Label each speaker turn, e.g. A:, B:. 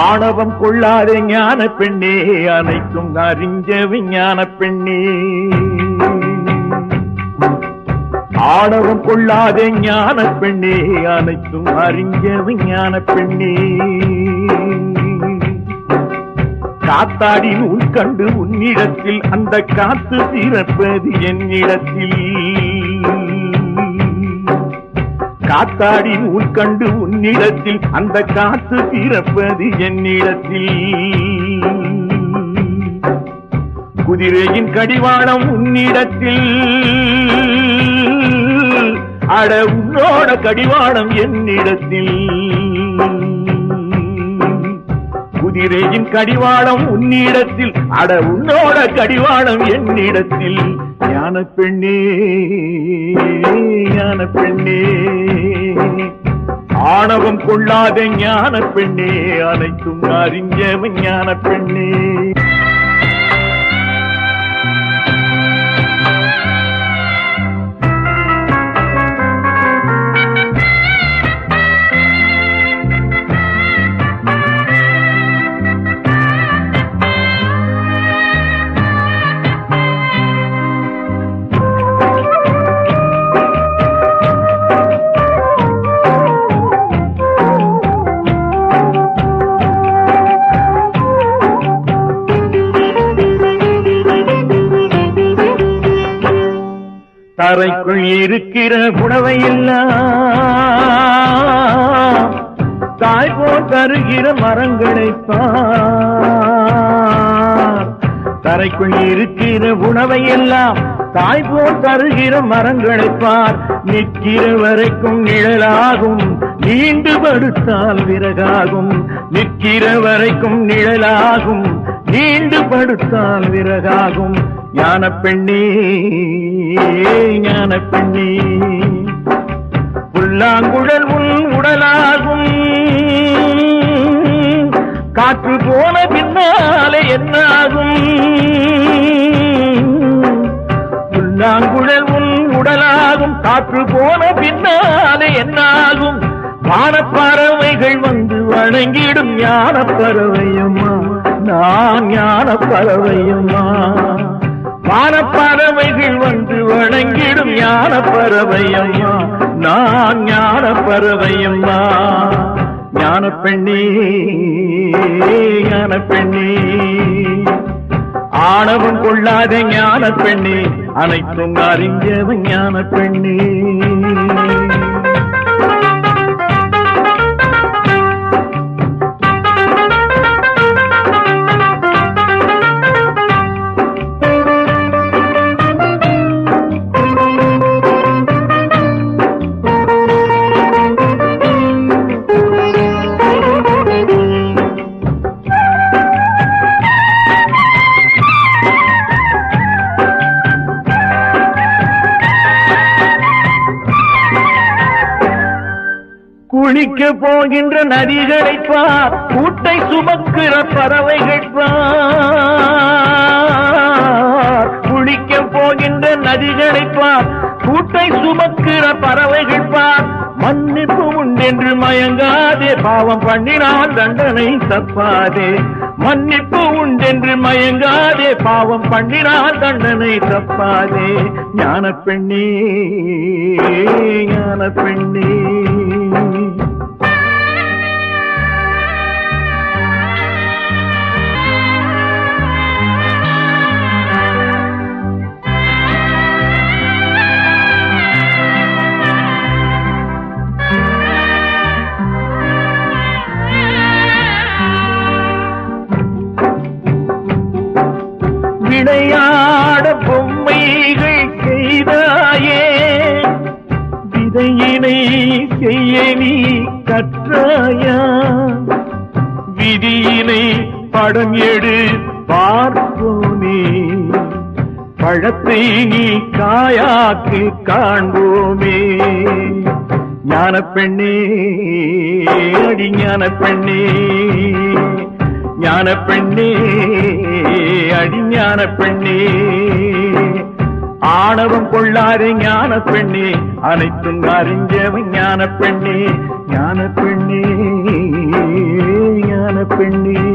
A: ஆணவம் கொள்ளாதே ஞான பெண்ணே, அனைத்தும் அறிஞ்ச விஞ்ஞான பெண்ணே. ஆணவம் கொள்ளாதே ஞான பெண்ணே, அனைத்தும் அறிஞ்ச விஞ்ஞான பெண்ணே. காத்தாடி நூல் கண்டு உன்னிடத்தில், அந்த காத்து தீரப்பது என்னிடத்தில். காத்தாடி நூல் கண்டு உன்னிடத்தில், அந்த காத்து தீரப்பது என்னிடத்தில். குதிரையின் கடிவாளம் உன்னிடத்தில், அட உன்னோட கடிவாளம் என்னிடத்தில். குதிரையின் கடிவாளம் உன்னிடத்தில், அட உன்னோட கடிவாளம் என்னிடத்தில். ஞான பெண்ணே, ஞான பெண்ணே, ஆணவம் கொள்ளாத ஞான பெண்ணே, அனைத்தும் அறிஞ்சவன் ஞான பெண்ணே. தரைக்குள் இருக்கிற உணவை எல்லாம் தாய் போல் தருகிற மரங்களை பார். தரைக்குள் இருக்கிற உணவை எல்லாம் தாய் போல் தருகிற மரங்களை பார். நிற்கிற வரைக்கும் நிழலாகும், நீண்டு படுத்தால் விறகாகும். நிற்கிற வரைக்கும் நிழலாகும், நீண்டு படுத்தால் விறகாகும். ஞான பெண்ணே, ஞான பெண்ணே, புல்லாங்குழல் உன் உடலாகும். காற்று போன பின்னாலே என்னாகும்? புல்லாங்குழல் உன் உடலாகும், காற்று போன பின்னாலே என்னாகும்? வானப்பறவைகள் வந்து வணங்கிடும் ஞான பறவையம்மா, நான் ஞான பறவையம்மா. வானப்பறவைகள் வந்து வணங்கிடும் ஞான பறவையம்மா, நான் ஞான பறவையம்மா. ஞான பெண்ணே, ஞான பெண்ணே, ஆணவம் கொள்ளாத ஞான பெண்ணே, அனைத்தும் அறிஞ்சவன் ஞான பெண்ணே. குளிக்க போகின்ற நதிகளை பார், கூட்டை சுமக்கிற பறவைகள் பார். குளிக்க போகின்ற நதிகளை பார், கூட்டை சுமக்கிற பறவைகள் பார். மன்னிப்பு உண்டென்று மயங்காதே, பாவம் பண்ணினால் தண்டனை தப்பாதே. மன்னிப்பு உண்டென்று மயங்காதே, பாவம் பண்ணினால் தண்டனை தப்பாதே. ஞான பெண்ணே, ஞான பெண்ணே, விளையாட பொம்மைகள் செய்தாயே, விதையினை செய்ய நீ கற்றாயா? விதியினை படம் எடு பார்ப்போமே, பழத்தை நீ காயாக்கு காண்போமே. ஞான பெண்ணே, அடி ஞான பெண்ணே, ஞான பெண்ணே, அடிஞான பெண்ணே. ஆணவம் கொள்ளாதே ஞான பெண்ணே, அனைத்தும் அறிஞ்சவன் ஞான பெண்ணே. ஞான பெண்ணே, ஞான பெண்ணே